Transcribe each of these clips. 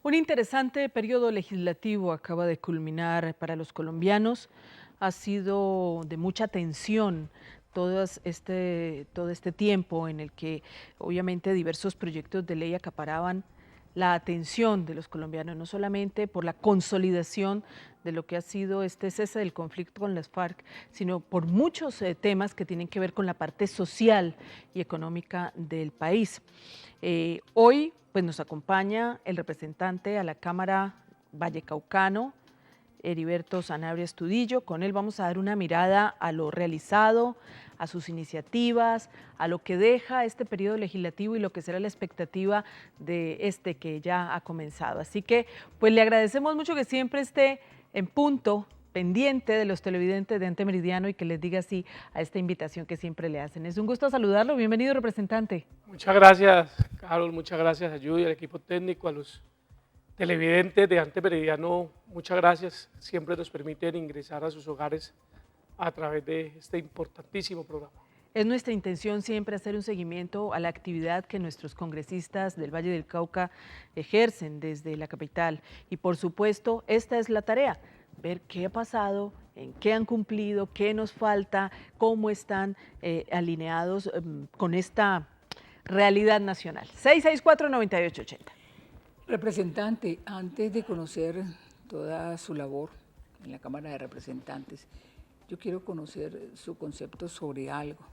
Un interesante periodo legislativo acaba de culminar para los colombianos. Ha sido de mucha tensión todo este tiempo en el que obviamente diversos proyectos de ley acaparaban la atención de los colombianos, no solamente por la consolidación de lo que ha sido este cese del conflicto con las FARC, sino por muchos temas que tienen que ver con la parte social y económica del país. Hoy pues nos acompaña el representante a la Cámara Vallecaucano, Heriberto Sanabria Estudillo. Con él vamos a dar una mirada a lo realizado, a sus iniciativas, a lo que deja este periodo legislativo y lo que será la expectativa de este que ya ha comenzado. Así que pues le agradecemos mucho que siempre esté en punto, pendiente de los televidentes de Ante Meridiano y que les diga sí a esta invitación que siempre le hacen. Es un gusto saludarlo. Bienvenido, representante. Muchas gracias, Carol, muchas gracias a Judy, al equipo técnico, a los televidentes de Ante Meridiano, muchas gracias. Siempre nos permiten ingresar a sus hogares a través de este importantísimo programa. Es nuestra intención siempre hacer un seguimiento a la actividad que nuestros congresistas del Valle del Cauca ejercen desde la capital. Y por supuesto, esta es la tarea, ver qué ha pasado, en qué han cumplido, qué nos falta, cómo están alineados con esta realidad nacional. 664-9880. Representante, antes de conocer toda su labor en la Cámara de Representantes, yo quiero conocer su concepto sobre algo,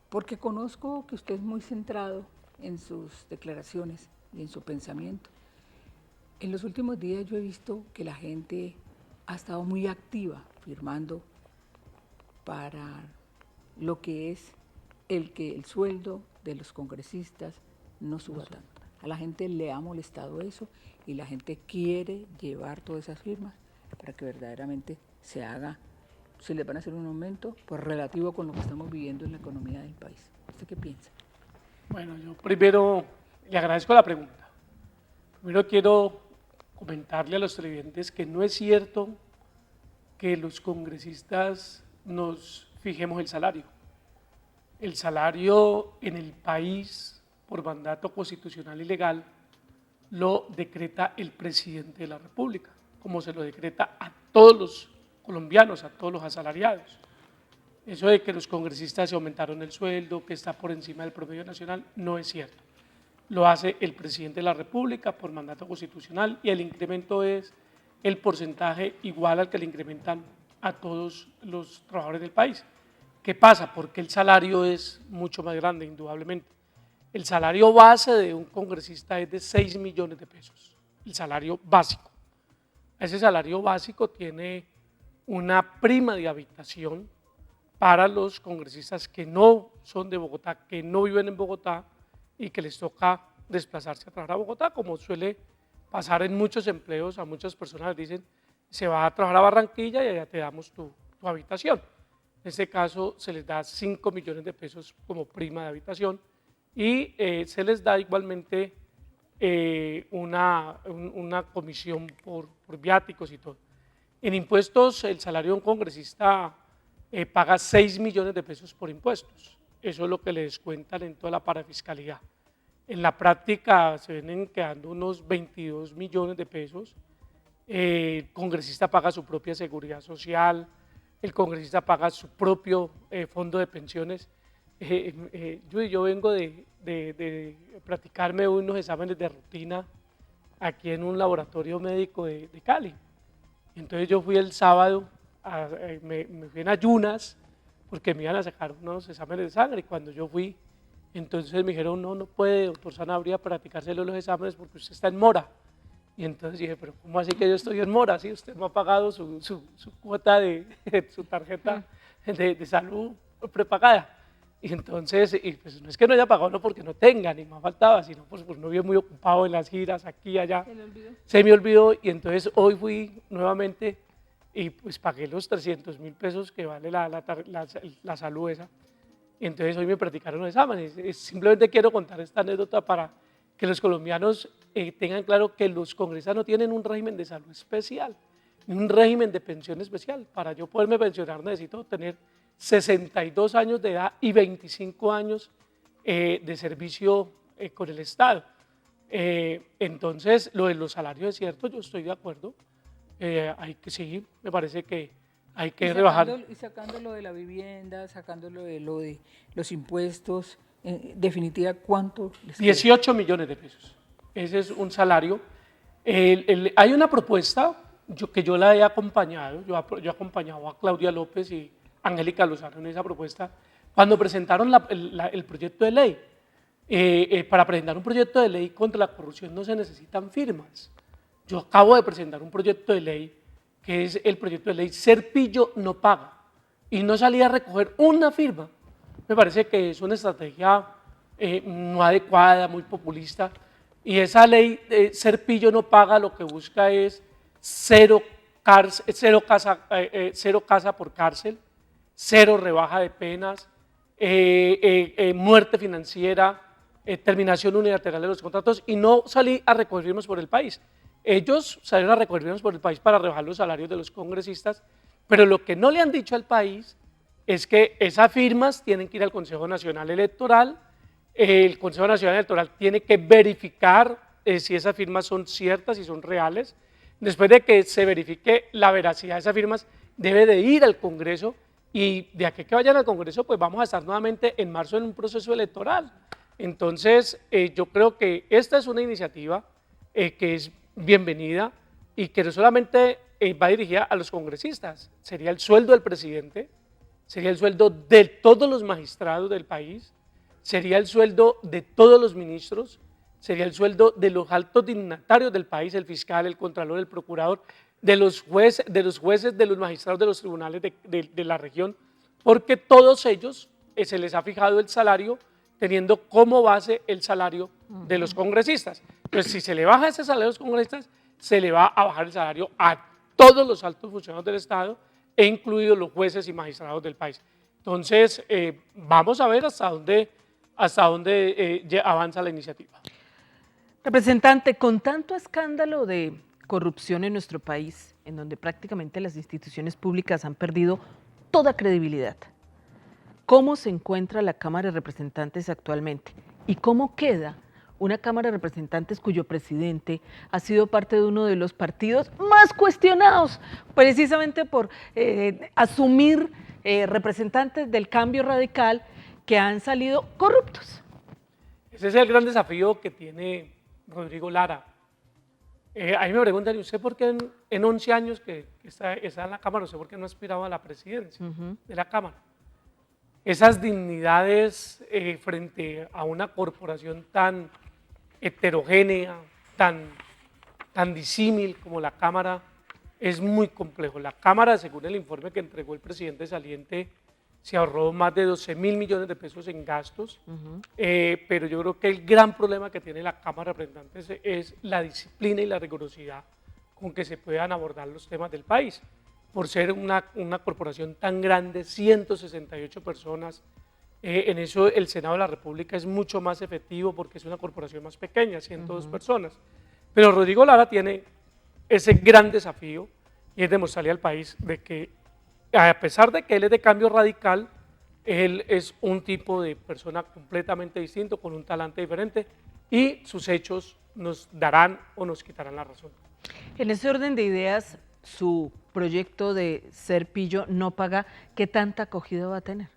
porque conozco que usted es muy centrado en sus declaraciones y en su pensamiento. En los últimos días yo he visto que la gente ha estado muy activa firmando para lo que es que el sueldo de los congresistas no suba tanto. A la gente le ha molestado eso y la gente quiere llevar todas esas firmas para que verdaderamente se haga, se les van a hacer un aumento pues relativo con lo que estamos viviendo en la economía del país. ¿Usted qué piensa? Bueno, yo primero le agradezco la pregunta. Primero quiero comentarle a los televidentes que no es cierto que los congresistas nos fijemos el salario. El salario en el país, por mandato constitucional y legal, lo decreta el presidente de la República, como se lo decreta a todos los colombianos, a todos los asalariados. Eso de que los congresistas se aumentaron el sueldo, que está por encima del promedio nacional, no es cierto. Lo hace el presidente de la República por mandato constitucional y el incremento es el porcentaje igual al que le incrementan a todos los trabajadores del país. ¿Qué pasa? Porque el salario es mucho más grande, indudablemente. El salario base de un congresista es de 6 millones de pesos, el salario básico. Ese salario básico tiene una prima de habitación para los congresistas que no son de Bogotá, que no viven en Bogotá y que les toca desplazarse a trabajar a Bogotá, como suele pasar en muchos empleos. A muchas personas les dicen, se va a trabajar a Barranquilla y allá te damos tu habitación. En este caso se les da 5 millones de pesos como prima de habitación y se les da igualmente una comisión por viáticos y todo. En impuestos, el salario de un congresista paga 6 millones de pesos por impuestos. Eso es lo que le descuentan en toda la parafiscalidad. En la práctica se vienen quedando unos 22 millones de pesos. El congresista paga su propia seguridad social, el congresista paga su propio fondo de pensiones. Yo vengo de practicarme unos exámenes de rutina aquí en un laboratorio médico de Cali. Entonces yo fui el sábado, me fui en ayunas porque me iban a sacar unos exámenes de sangre y cuando yo fui, entonces me dijeron, no puede, doctor Sanabria, practicárselo los exámenes porque usted está en mora. Y entonces dije, pero ¿cómo así que yo estoy en mora? ¿Sí? Usted no ha pagado su cuota de su tarjeta de salud prepagada. Y entonces, pues no es que no haya pagado, no porque no tenga, ni más faltaba, sino pues no vive muy ocupado en las giras, aquí y allá. Se me olvidó y entonces hoy fui nuevamente y pues pagué los 300.000 pesos que vale la salud esa. Y entonces hoy me practicaron los exámenes. Simplemente quiero contar esta anécdota para que los colombianos tengan claro que los congresistas no tienen un régimen de salud especial, ni un régimen de pensión especial. Para yo poderme pensionar necesito tener 62 años de edad y 25 años de servicio con el Estado. Entonces, lo de los salarios es cierto, yo estoy de acuerdo. Hay que seguir, me parece que hay que rebajar. Y sacándolo de la vivienda, sacándolo de lo de los impuestos, en definitiva, ¿cuánto les queda? 18 millones de pesos. Ese es un salario. Hay una propuesta que yo la he acompañado, yo he acompañado a Claudia López y Angélica Lozano en esa propuesta, cuando presentaron el proyecto de ley. Para presentar un proyecto de ley contra la corrupción no se necesitan firmas. Yo acabo de presentar un proyecto de ley que es el proyecto de ley Serpillo no paga y no salí a recoger una firma. Me parece que es una estrategia no adecuada, muy populista, y esa ley Serpillo no paga lo que busca es cero casa por cárcel, cero rebaja de penas, muerte financiera, terminación unilateral de los contratos, y no salí a recoger firmas por el país. Ellos salieron a recoger firmas por el país para rebajar los salarios de los congresistas, pero lo que no le han dicho al país es que esas firmas tienen que ir al Consejo Nacional Electoral. El Consejo Nacional Electoral tiene que verificar si esas firmas son ciertas y son reales. Después de que se verifique la veracidad de esas firmas, debe de ir al Congreso, y de aquí que vayan al Congreso, pues vamos a estar nuevamente en marzo en un proceso electoral. Entonces, yo creo que esta es una iniciativa que es bienvenida y que no solamente va dirigida a los congresistas, sería el sueldo del presidente, sería el sueldo de todos los magistrados del país, sería el sueldo de todos los ministros, sería el sueldo de los altos dignatarios del país, el fiscal, el contralor, el procurador, de los jueces, de los magistrados de los tribunales de la región, porque todos ellos se les ha fijado el salario teniendo como base el salario de los congresistas. Entonces, si se le baja ese salario a los congresistas, se le va a bajar el salario a todos los altos funcionarios del Estado, e incluidos los jueces y magistrados del país. Entonces, vamos a ver hasta dónde avanza la iniciativa. Representante, con tanto escándalo de corrupción en nuestro país, en donde prácticamente las instituciones públicas han perdido toda credibilidad, ¿cómo se encuentra la Cámara de Representantes actualmente? ¿Y cómo queda una Cámara de Representantes cuyo presidente ha sido parte de uno de los partidos más cuestionados, precisamente por asumir representantes del cambio radical que han salido corruptos? Ese es el gran desafío que tiene Rodrigo Lara. A mí me preguntan, ¿y usted por qué en 11 años que está en la Cámara, usted por qué no aspiraba a la presidencia de la Cámara? Esas dignidades frente a una corporación tan heterogénea, tan disímil como la Cámara, es muy complejo. La Cámara, según el informe que entregó el presidente saliente, se ahorró más de 12.000 millones de pesos en gastos, pero yo creo que el gran problema que tiene la Cámara de Representantes es la disciplina y la rigurosidad con que se puedan abordar los temas del país. Por ser una corporación tan grande, 168 personas, en eso el Senado de la República es mucho más efectivo porque es una corporación más pequeña, 102 personas. Pero Rodrigo Lara tiene ese gran desafío y es demostrarle al país de que, a pesar de que él es de cambio radical, él es un tipo de persona completamente distinto, con un talante diferente, y sus hechos nos darán o nos quitarán la razón. En ese orden de ideas, su proyecto de Serpillo no paga, ¿qué tanta acogida va a tener?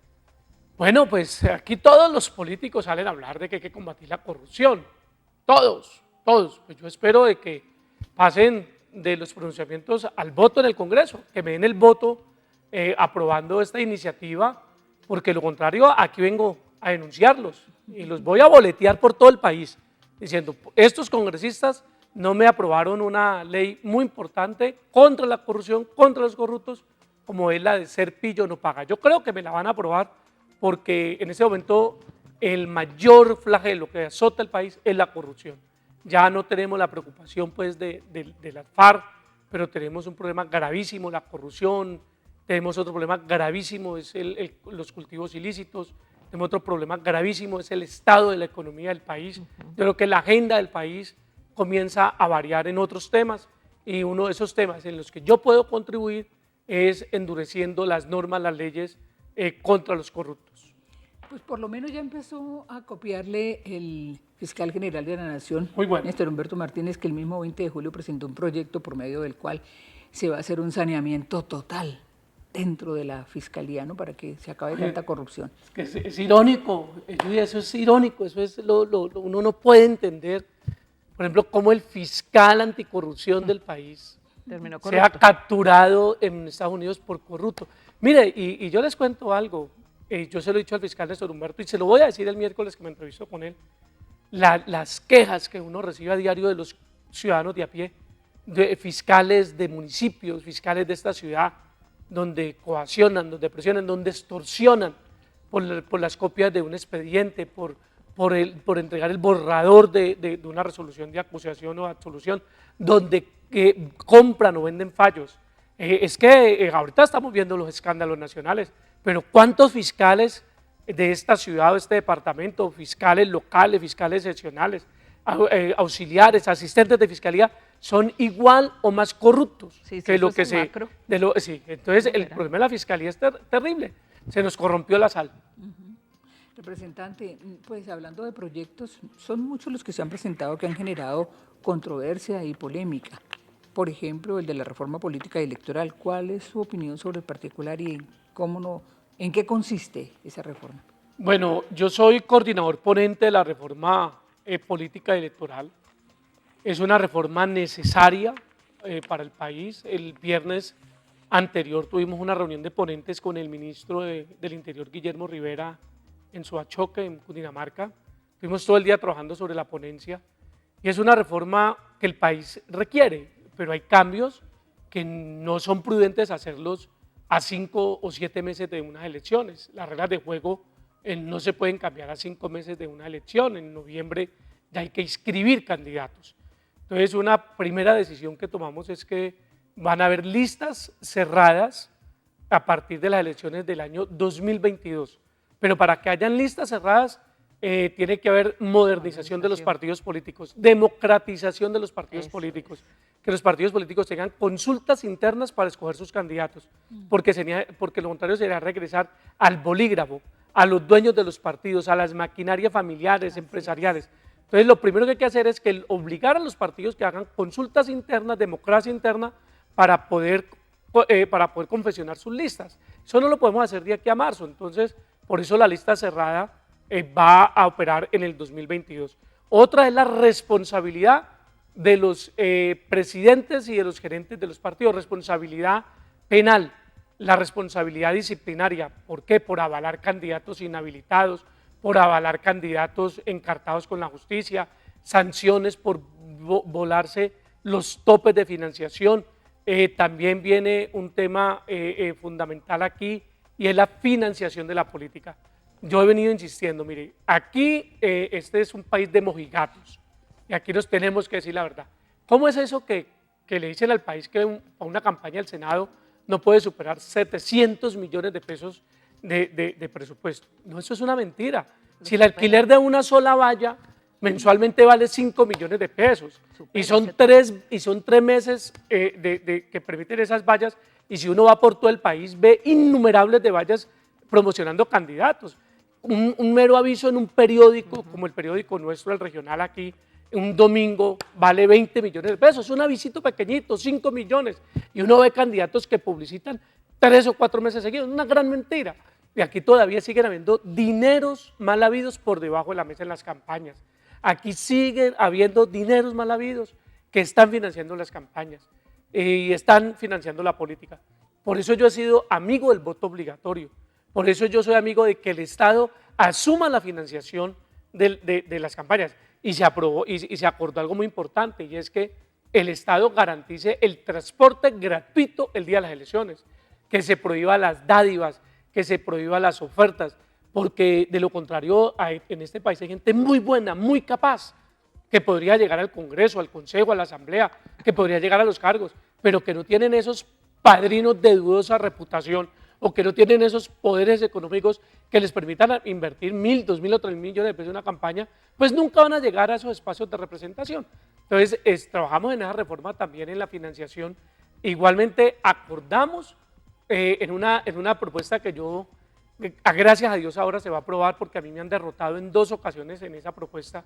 Bueno, pues aquí todos los políticos salen a hablar de que hay que combatir la corrupción, todos. Pues yo espero de que pasen de los pronunciamientos al voto en el Congreso, que me den el voto aprobando esta iniciativa, porque lo contrario, aquí vengo a denunciarlos y los voy a boletear por todo el país, diciendo, estos congresistas no me aprobaron una ley muy importante contra la corrupción, contra los corruptos, como es la de Serpillo no paga. Yo creo que me la van a aprobar porque en ese momento el mayor flagelo que azota el país es la corrupción. Ya no tenemos la preocupación pues de las FARC, pero tenemos un problema gravísimo, la corrupción, tenemos otro problema gravísimo, es los cultivos ilícitos, tenemos otro problema gravísimo, es el estado de la economía del país. Yo creo que la agenda del país comienza a variar en otros temas, y uno de esos temas en los que yo puedo contribuir es endureciendo las normas, las leyes contra los corruptos. Pues por lo menos ya empezó a copiarle el fiscal general de la Nación, Muy bueno. Néstor Humberto Martínez, que el mismo 20 de julio presentó un proyecto por medio del cual se va a hacer un saneamiento total dentro de la fiscalía, ¿no? Para que se acabe tanta corrupción. Es irónico, Judy, eso es irónico, eso es uno no puede entender, por ejemplo, cómo el fiscal anticorrupción del país Terminó sea corrupto. capturado en Estados Unidos por corrupto. Mire, y yo les cuento algo, yo se lo he dicho al fiscal Néstor Humberto y se lo voy a decir el miércoles que me entrevisto con él, las quejas que uno recibe a diario de los ciudadanos de a pie, de fiscales de municipios, fiscales de esta ciudad, donde coaccionan, donde presionan, donde extorsionan por las copias de un expediente, por entregar el borrador de una resolución de acusación o absolución, donde compran o venden fallos. Es que ahorita estamos viendo los escándalos nacionales, pero ¿cuántos fiscales de esta ciudad o este departamento, fiscales locales, fiscales seccionales, auxiliares, asistentes de fiscalía, son igual o más corruptos Sí, sí, que lo eso que es un macro. sí, entonces el Mira. problema de la fiscalía es terrible, se nos corrompió la sal. Representante, pues hablando de proyectos, son muchos los que se han presentado que han generado controversia y polémica. Por ejemplo, el de la reforma política y electoral. ¿Cuál es su opinión sobre el particular y en qué consiste esa reforma? Bueno, yo soy coordinador ponente de la reforma política electoral. Es una reforma necesaria para el país. El viernes anterior tuvimos una reunión de ponentes con el ministro del Interior, Guillermo Rivera, en Soachoque, en Cundinamarca. Estuvimos todo el día trabajando sobre la ponencia y es una reforma que el país requiere, pero hay cambios que no son prudentes hacerlos a 5 o 7 meses de unas elecciones. Las reglas de juego no se pueden cambiar a 5 meses de una elección. En noviembre ya hay que inscribir candidatos. Entonces, una primera decisión que tomamos es que van a haber listas cerradas a partir de las elecciones del año 2022. Pero para que hayan listas cerradas, tiene que haber modernización de los partidos políticos, democratización de los partidos políticos, que los partidos políticos tengan consultas internas para escoger sus candidatos, porque lo contrario sería regresar al bolígrafo, a los dueños de los partidos, a las maquinarias familiares, empresariales. Entonces, lo primero que hay que hacer es obligar a los partidos que hagan consultas internas, democracia interna, para poder confeccionar sus listas. Eso no lo podemos hacer de aquí a marzo, entonces, por eso la lista cerrada va a operar en el 2022. Otra es la responsabilidad de los presidentes y de los gerentes de los partidos, responsabilidad penal, la responsabilidad disciplinaria. ¿Por qué? Por avalar candidatos inhabilitados, por avalar candidatos encartados con la justicia, sanciones por volarse los topes de financiación. También viene un tema fundamental aquí y es la financiación de la política. Yo he venido insistiendo, mire, aquí este es un país de mojigatos y aquí nos tenemos que decir la verdad. ¿Cómo es eso que le dicen al país que a una campaña del Senado no puede superar 700 millones de pesos de presupuesto? No, eso es una mentira. Si el alquiler de una sola valla mensualmente vale 5 millones de pesos y son 3 meses que permiten esas vallas, y si uno va por todo el país ve innumerables de vallas promocionando candidatos. Un mero aviso en un periódico, como el periódico nuestro, el regional aquí, un domingo vale 20 millones de pesos, es un avisito pequeñito, 5 millones, y uno ve candidatos que publicitan 3 o 4 meses seguidos, una gran mentira. Y aquí todavía siguen habiendo dineros mal habidos por debajo de la mesa en las campañas. Aquí siguen habiendo dineros mal habidos que están financiando las campañas y están financiando la política. Por eso yo he sido amigo del voto obligatorio. Por eso yo soy amigo de que el Estado asuma la financiación de las campañas. Y se aprobó y se acordó algo muy importante, y es que el Estado garantice el transporte gratuito el día de las elecciones, que se prohíba las dádivas, que se prohíba las ofertas, porque de lo contrario en este país hay gente muy buena, muy capaz, que podría llegar al Congreso, al Consejo, a la Asamblea, que podría llegar a los cargos, pero que no tienen esos padrinos de dudosa reputación o que no tienen esos poderes económicos que les permitan invertir 1.000, 2.000 o 3.000 millones de pesos en una campaña, pues nunca van a llegar a esos espacios de representación. Entonces, trabajamos en esa reforma también en la financiación. Igualmente, acordamos en una propuesta que yo gracias a Dios ahora se va a aprobar porque a mí me han derrotado en 2 ocasiones en esa propuesta,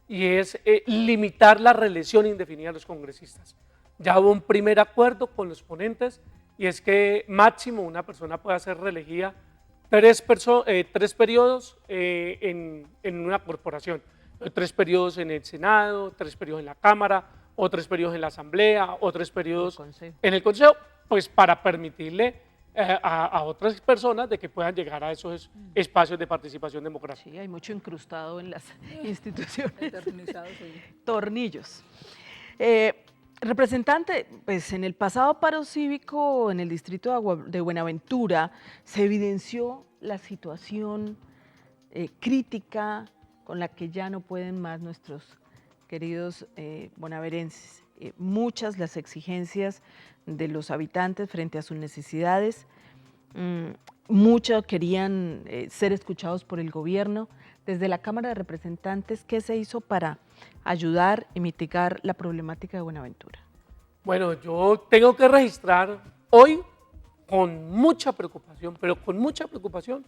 y es limitar la reelección indefinida a los congresistas. Ya hubo un primer acuerdo con los ponentes y es que máximo una persona pueda ser reelegida 3 periodos en una corporación, 3 periodos en el Senado, 3 periodos en la Cámara, o 3 periodos en la Asamblea, o 3 periodos en el Consejo, pues para permitirle a otras personas de que puedan llegar a esos espacios de participación democrática. Sí, hay mucho incrustado en las instituciones. Eternizado, sí. Tornillos. Representante, pues en el pasado paro cívico en el distrito de Buenaventura se evidenció la situación crítica con la que ya no pueden más nuestros queridos bonaverenses. Muchas las exigencias de los habitantes frente a sus necesidades, muchos querían ser escuchados por el gobierno. Desde la Cámara de Representantes, ¿qué se hizo para ayudar y mitigar la problemática de Buenaventura? Bueno, yo tengo que registrar hoy con mucha preocupación, pero con mucha preocupación,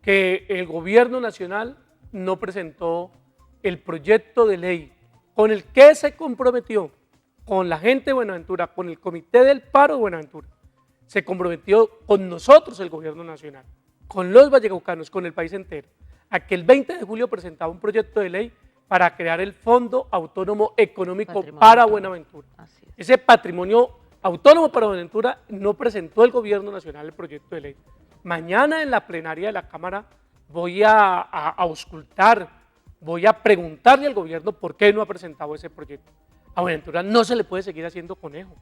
que el gobierno nacional no presentó el proyecto de ley con el que se comprometió con la gente de Buenaventura, con el Comité del Paro de Buenaventura, se comprometió con nosotros el gobierno nacional, con los vallecaucanos, con el país entero, a que el 20 de julio presentaba un proyecto de ley para crear el Fondo Autónomo Económico para Buenaventura. Ese patrimonio autónomo para Buenaventura no presentó el gobierno nacional el proyecto de ley. Mañana en la plenaria de la Cámara voy a auscultar, voy a preguntarle al gobierno por qué no ha presentado ese proyecto. A Buenaventura no se le puede seguir haciendo conejo,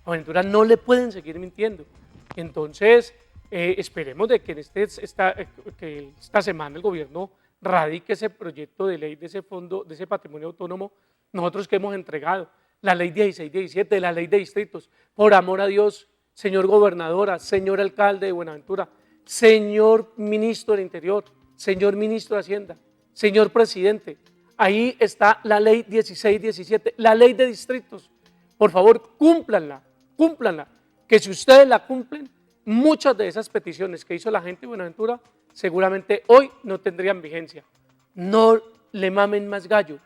a Buenaventura no le pueden seguir mintiendo. Entonces, esperemos de que esta semana el gobierno radique ese proyecto de ley de ese fondo, de ese patrimonio autónomo, nosotros que hemos entregado, la ley 1617, la ley de distritos. Por amor a Dios, señor gobernadora, señor alcalde de Buenaventura, señor ministro del Interior, señor ministro de Hacienda, señor presidente, ahí está la ley 1617, la ley de distritos. Por favor, cúmplanla, que si ustedes la cumplen, muchas de esas peticiones que hizo la gente de Buenaventura seguramente hoy no tendrían vigencia. No le mamen más gallo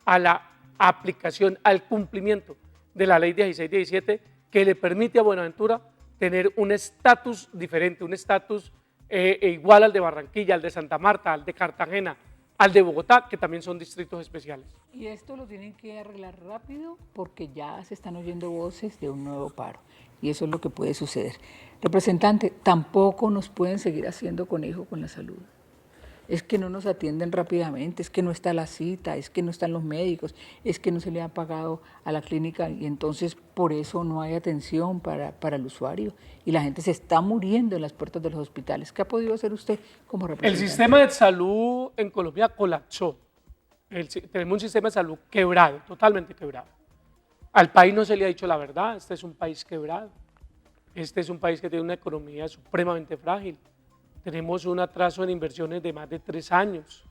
a la aplicación, al cumplimiento de la ley 1617, que le permite a Buenaventura tener un estatus diferente, un estatus igual al de Barranquilla, al de Santa Marta, al de Cartagena, al de Bogotá, que también son distritos especiales. Y esto lo tienen que arreglar rápido porque ya se están oyendo voces de un nuevo paro y eso es lo que puede suceder. Representante, tampoco nos pueden seguir haciendo conejo con la salud. Es que no nos atienden rápidamente, es que no está la cita, es que no están los médicos, es que no se le ha pagado a la clínica y entonces por eso no hay atención para el usuario y la gente se está muriendo en las puertas de los hospitales. ¿Qué ha podido hacer usted como representante? El sistema de salud en Colombia colapsó. Tenemos un sistema de salud quebrado, totalmente quebrado. Al país no se le ha dicho la verdad, este es un país quebrado. Este es un país que tiene una economía supremamente frágil. Tenemos un atraso en inversiones de más de 3 años.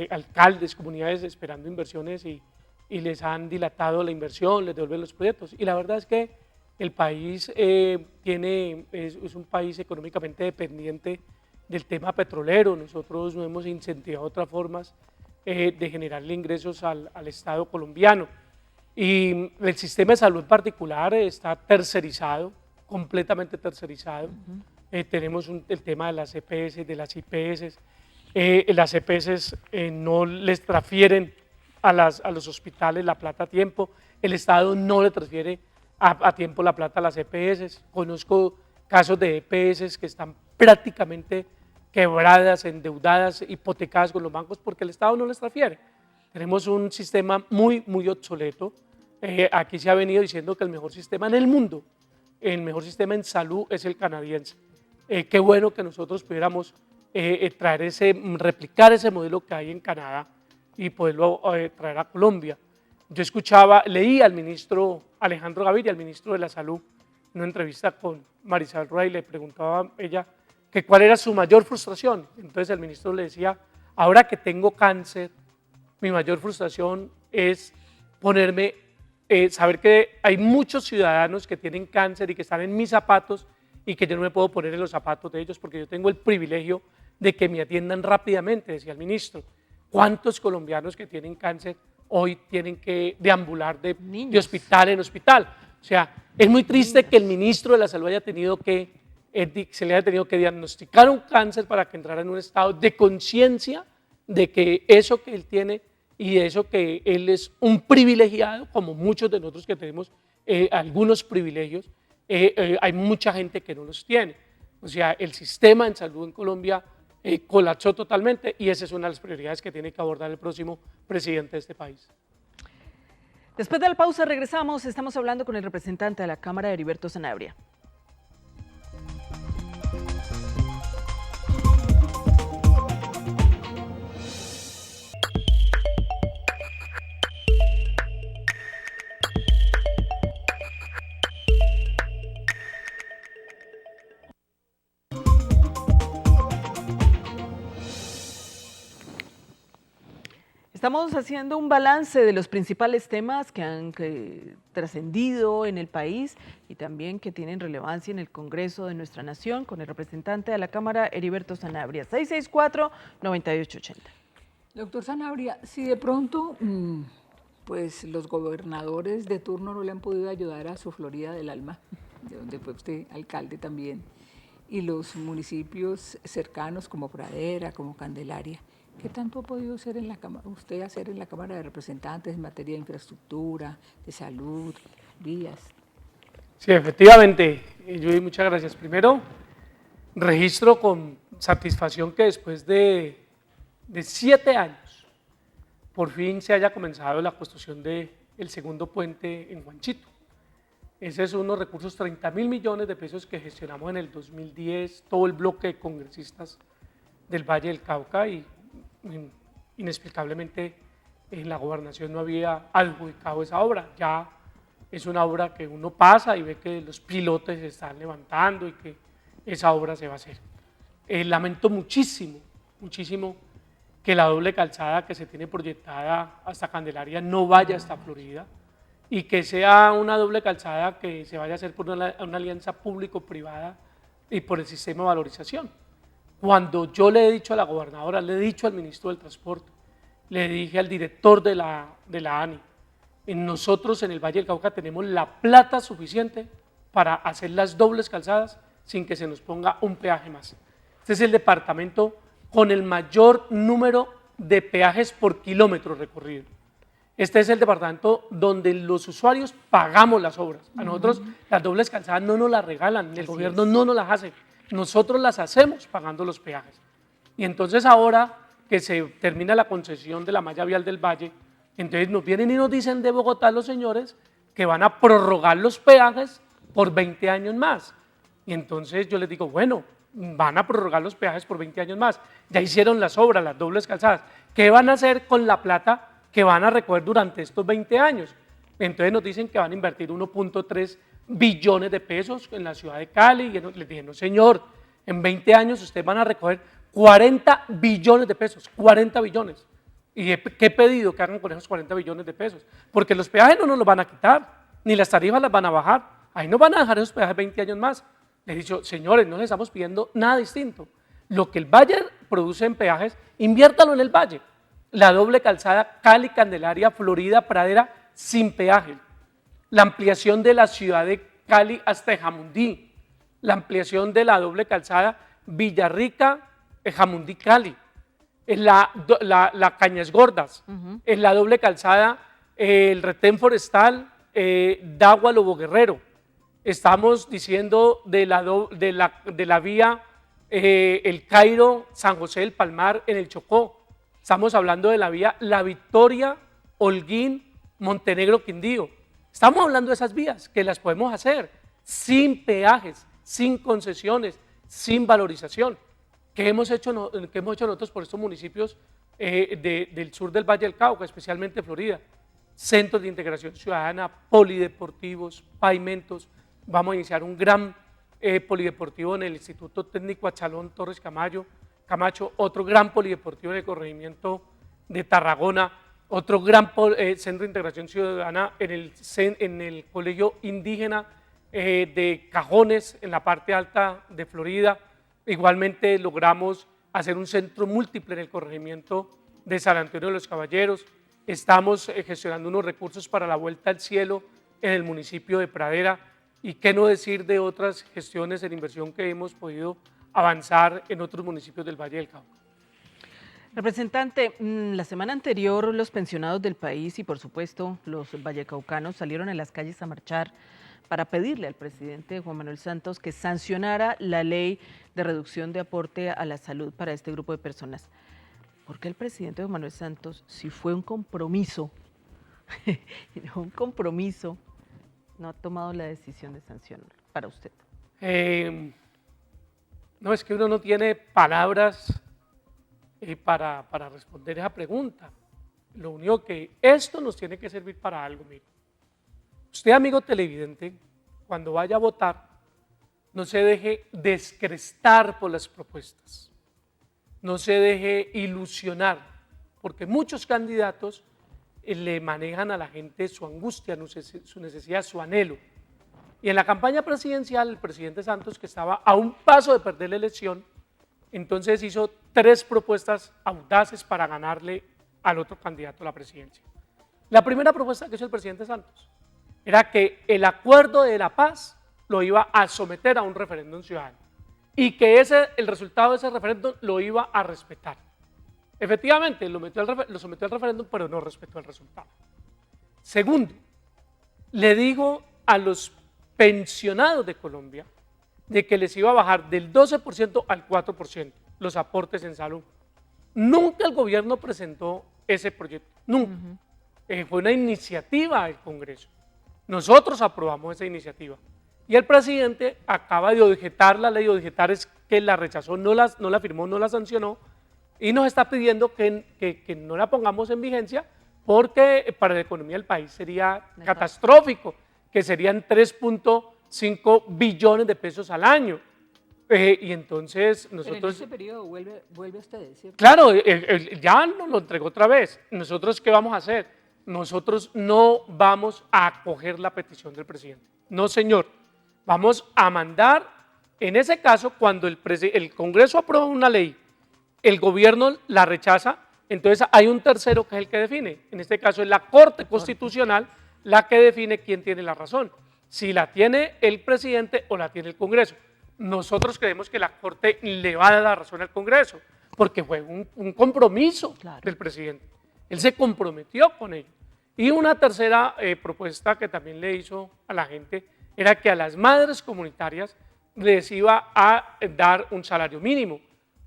Alcaldes, comunidades esperando inversiones y les han dilatado la inversión, les devuelven los proyectos. Y la verdad es que el país es un país económicamente dependiente del tema petrolero. Nosotros no hemos incentivado otras formas de generarle ingresos al Estado colombiano. Y el sistema de salud en particular está tercerizado, completamente tercerizado. Tenemos el tema de las EPS, de las IPS. Las EPS no les transfieren a los hospitales la plata a tiempo, el Estado no le transfiere a tiempo la plata a las EPS. Conozco casos de EPS que están prácticamente quebradas, endeudadas, hipotecadas con los bancos porque el Estado no les transfiere. Tenemos un sistema muy, muy obsoleto. Aquí se ha venido diciendo que el mejor sistema en el mundo, el mejor sistema en salud es el canadiense. Qué bueno que nosotros pudiéramos replicar ese modelo que hay en Canadá y poderlo traer a Colombia. Yo leí al ministro Alejandro Gaviria, al ministro de la Salud, en una entrevista con Marisabel Rueda y le preguntaba a ella que cuál era su mayor frustración. Entonces el ministro le decía, ahora que tengo cáncer, mi mayor frustración es saber que hay muchos ciudadanos que tienen cáncer y que están en mis zapatos y que yo no me puedo poner en los zapatos de ellos porque yo tengo el privilegio de que me atiendan rápidamente, decía el ministro. ¿Cuántos colombianos que tienen cáncer hoy tienen que deambular de hospital en hospital? O sea, es muy triste que el ministro de la Salud haya tenido que, se le haya tenido que diagnosticar un cáncer para que entrara en un estado de conciencia de que eso que él tiene y de eso que él es un privilegiado, como muchos de nosotros que tenemos algunos privilegios, hay mucha gente que no los tiene. O sea, el sistema en salud en Colombia colapsó totalmente y esa es una de las prioridades que tiene que abordar el próximo presidente de este país. Después de la pausa regresamos, estamos hablando con el representante de la Cámara, Heriberto Sanabria. Estamos haciendo un balance de los principales temas que han trascendido en el país y también que tienen relevancia en el Congreso de nuestra nación con el representante de la Cámara, Heriberto Sanabria. 664-9880. Doctor Sanabria, si de pronto pues los gobernadores de turno no le han podido ayudar a su Florida del Alma, de donde fue usted alcalde también, y los municipios cercanos como Pradera, como Candelaria, ¿qué tanto ha podido hacer usted hacer en la Cámara de Representantes en materia de infraestructura, de salud, vías? Sí, efectivamente, Judy, muchas gracias. Primero, registro con satisfacción que después de 7 años, por fin se haya comenzado la construcción del segundo puente en Juanchito. Ese es unos recursos, 30.000 millones de pesos que gestionamos en el 2010, todo el bloque de congresistas del Valle del Cauca, y inexplicablemente en la gobernación no había adjudicado esa obra. Ya es una obra que uno pasa y ve que los pilotes se están levantando y que esa obra se va a hacer. Lamento muchísimo, muchísimo que la doble calzada que se tiene proyectada hasta Candelaria no vaya hasta Florida y que sea una doble calzada que se vaya a hacer por una alianza público-privada y por el sistema de valorización. Cuando yo le he dicho a la gobernadora, le he dicho al ministro del Transporte, le dije al director de la ANI, nosotros en el Valle del Cauca tenemos la plata suficiente para hacer las dobles calzadas sin que se nos ponga un peaje más. Este es el departamento con el mayor número de peajes por kilómetro recorrido. Este es el departamento donde los usuarios pagamos las obras. A nosotros las dobles calzadas no nos las regalan, el gobierno no nos las hace. Nosotros las hacemos pagando los peajes. Y entonces ahora que se termina la concesión de la malla vial del Valle, entonces nos vienen y nos dicen de Bogotá los señores que van a prorrogar los peajes por 20 años más. Y entonces yo les digo, bueno, van a prorrogar los peajes por 20 años más. Ya hicieron las obras, las dobles calzadas. ¿Qué van a hacer con la plata que van a recoger durante estos 20 años? Entonces nos dicen que van a invertir 1.3 billones de pesos en la ciudad de Cali, y les dije, no señor, en 20 años ustedes van a recoger 40 billones de pesos, 40 billones. ¿Y qué he pedido que hagan con esos 40 billones de pesos? Porque los peajes no nos los van a quitar, ni las tarifas las van a bajar, ahí no van a dejar esos peajes 20 años más. Les he dicho, señores, no les estamos pidiendo nada distinto. Lo que el Valle produce en peajes, inviértalo en el Valle. La doble calzada Cali, Candelaria, Florida, Pradera, sin peaje. La ampliación de la ciudad de Cali hasta Jamundí, la ampliación de la doble calzada Villarrica, Jamundí, Cali, en la Cañas Gordas, en la doble calzada el retén forestal Dagua Lobo Guerrero. Estamos diciendo de la vía El Cairo, San José del Palmar en el Chocó. Estamos hablando de la vía La Victoria, Holguín, Montenegro, Quindío. Estamos hablando de esas vías que las podemos hacer sin peajes, sin concesiones, sin valorización. ¿Qué hemos hecho nosotros por estos municipios del sur del Valle del Cauca, especialmente Florida? Centros de integración ciudadana, polideportivos, pavimentos. Vamos a iniciar un gran polideportivo en el Instituto Técnico Achalón Torres Camacho, otro gran polideportivo en el corregimiento de Tarragona, otro gran centro de integración ciudadana en el colegio indígena de Cajones en la parte alta de Florida. Igualmente logramos hacer un centro múltiple en el corregimiento de San Antonio de los Caballeros. Estamos gestionando unos recursos para la Vuelta al Cielo en el municipio de Pradera, y qué no decir de otras gestiones en inversión que hemos podido avanzar en otros municipios del Valle del Cauca. Representante, la semana anterior los pensionados del país y por supuesto los vallecaucanos salieron a las calles a marchar para pedirle al presidente Juan Manuel Santos que sancionara la ley de reducción de aporte a la salud para este grupo de personas. ¿Por qué el presidente Juan Manuel Santos, si fue un compromiso, no ha tomado la decisión de sancionar para usted? No, es que uno no tiene palabras para responder esa pregunta. Lo único que esto nos tiene que servir para algo, mire. Usted, amigo televidente, cuando vaya a votar, no se deje descrestar por las propuestas, no se deje ilusionar, porque muchos candidatos le manejan a la gente su angustia, su necesidad, su anhelo. Y en la campaña presidencial, el presidente Santos, que estaba a un paso de perder la elección, entonces hizo 3 propuestas audaces para ganarle al otro candidato a la presidencia. La primera propuesta que hizo el presidente Santos era que el acuerdo de la paz lo iba a someter a un referéndum ciudadano y que el resultado de ese referéndum lo iba a respetar. Efectivamente, lo sometió al referéndum, pero no respetó el resultado. Segundo, le dijo a los pensionados de Colombia de que les iba a bajar del 12% al 4% los aportes en salud. Nunca el gobierno presentó ese proyecto, nunca. Fue una iniciativa del Congreso. Nosotros aprobamos esa iniciativa y el presidente acaba de objetar la ley. Objetar es que la rechazó, no la firmó, no la sancionó, y nos está pidiendo que no la pongamos en vigencia porque para la economía del país sería catastrófico, que serían 3.5 billones de pesos al año. Y entonces nosotros… Pero en ese periodo vuelve usted a decir… Claro, ya nos lo entregó otra vez. ¿Nosotros qué vamos a hacer? Nosotros no vamos a acoger la petición del presidente. No, señor. Vamos a mandar, en ese caso, cuando el Congreso aprueba una ley, el gobierno la rechaza, entonces hay un tercero que es el que define. En este caso es la Corte Constitucional la que define quién tiene la razón, si la tiene el presidente o la tiene el Congreso. Nosotros creemos que la Corte le va a dar la razón al Congreso, porque fue un compromiso del presidente. Él se comprometió con ello. Y una tercera propuesta que también le hizo a la gente era que a las madres comunitarias les iba a dar un salario mínimo.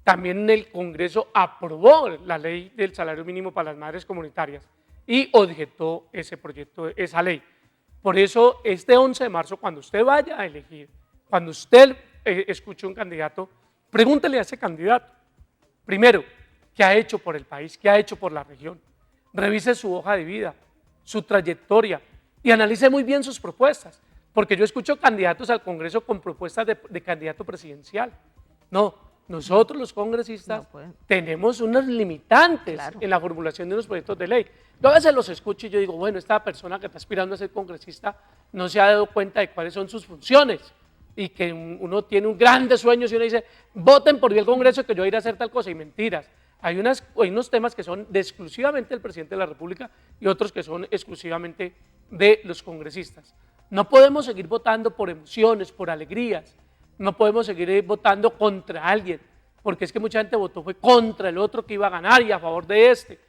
También el Congreso aprobó la ley del salario mínimo para las madres comunitarias y objetó ese proyecto, esa ley. Por eso, este 11 de marzo, cuando usted vaya a elegir, cuando usted escuche un candidato, pregúntele a ese candidato, primero, ¿qué ha hecho por el país? ¿Qué ha hecho por la región? Revise su hoja de vida, su trayectoria y analice muy bien sus propuestas, porque yo escucho candidatos al Congreso con propuestas de candidato presidencial. No, nosotros los congresistas tenemos unos limitantes en la formulación de unos proyectos de ley. Yo a veces los escucho y yo digo, bueno, esta persona que está aspirando a ser congresista no se ha dado cuenta de cuáles son sus funciones y que uno tiene un grande sueño si uno dice, voten por el Congreso que yo voy a ir a hacer tal cosa, y mentiras. Hay unos temas que son exclusivamente del presidente de la República y otros que son exclusivamente de los congresistas. No podemos seguir votando por emociones, por alegrías, no podemos seguir votando contra alguien, porque es que mucha gente votó fue contra el otro que iba a ganar y a favor de este.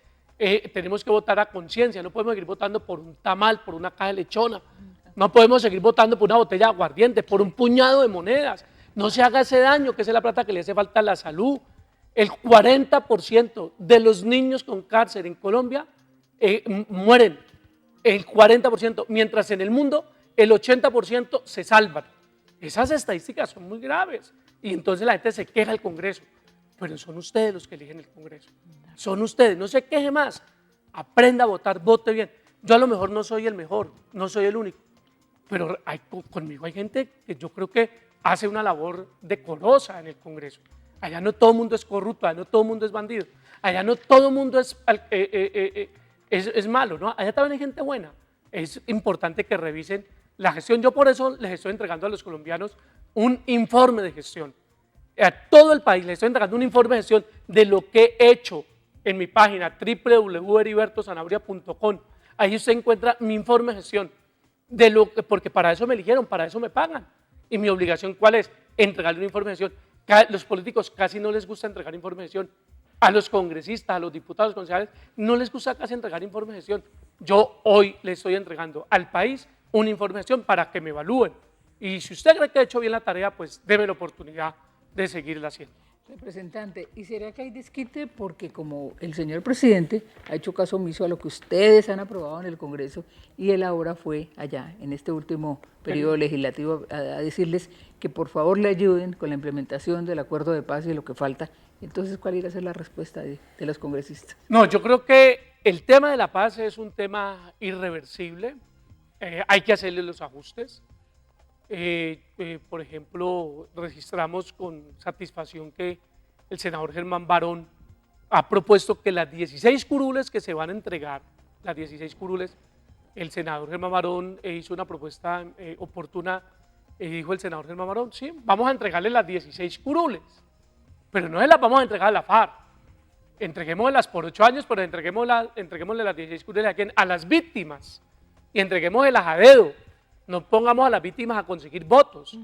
Tenemos que votar a conciencia, no podemos seguir votando por un tamal, por una caja de lechona, no podemos seguir votando por una botella de aguardiente, por un puñado de monedas. No se haga ese daño, que es la plata que le hace falta a la salud. El 40% de los niños con cáncer en Colombia mueren, el 40%, mientras en el mundo el 80% se salvan. Esas estadísticas son muy graves y entonces la gente se queja del Congreso, pero son ustedes los que eligen el Congreso, son ustedes, no se queje más, aprenda a votar, vote bien. Yo a lo mejor no soy el mejor, no soy el único, pero conmigo hay gente que yo creo que hace una labor decorosa en el Congreso. Allá no todo el mundo es corrupto, allá no todo el mundo es bandido, allá no todo el mundo es malo, ¿no? Allá también hay gente buena. Es importante que revisen la gestión. Yo por eso les estoy entregando a los colombianos un informe de gestión. A todo el país les estoy entregando un informe de gestión de lo que he hecho en mi página www.heribertosanabria.com. Ahí usted encuentra mi informe de gestión, porque para eso me eligieron, para eso me pagan. Y mi obligación, ¿cuál es? Entregarle un informe de gestión. Los políticos casi no les gusta entregar informe de gestión. A los congresistas, a los diputados, a los concejales, no les gusta casi entregar informe de gestión. Yo hoy le estoy entregando al país un informe de gestión para que me evalúen. Y si usted cree que he hecho bien la tarea, pues déme la oportunidad de seguirla haciendo. Representante, ¿y será que hay desquite? Porque como el señor presidente ha hecho caso omiso a lo que ustedes han aprobado en el Congreso y él ahora fue allá en este último periodo legislativo a decirles que por favor le ayuden con la implementación del acuerdo de paz y lo que falta. Entonces, ¿cuál irá a ser la respuesta de los congresistas? No, yo creo que el tema de la paz es un tema irreversible. Hay que hacerle los ajustes. Por ejemplo, registramos con satisfacción que el senador Germán Barón ha propuesto que las 16 curules que se van a entregar, las 16 curules, el senador Germán Barón hizo una propuesta oportuna, dijo el senador Germán Barón, sí, vamos a entregarle las 16 curules, pero no se las vamos a entregar a la FARC, entreguémoslas por 8 años, pero entreguémosle las 16 curules a, a las víctimas y entreguémoslas a dedo. No pongamos a las víctimas a conseguir votos,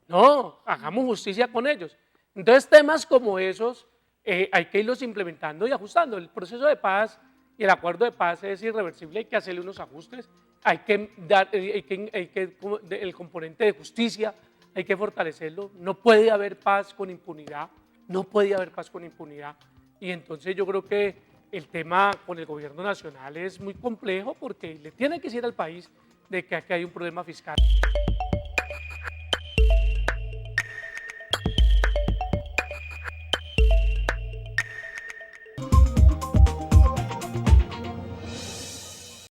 no, hagamos justicia con ellos. Entonces temas como esos hay que irlos implementando y ajustando. El proceso de paz y el acuerdo de paz es irreversible, hay que hacerle unos ajustes, hay que dar, el componente de justicia hay que fortalecerlo, no puede haber paz con impunidad, no puede haber paz con impunidad. Y entonces yo creo que el tema con el gobierno nacional es muy complejo porque le tiene que decir al país de que aquí hay un problema fiscal.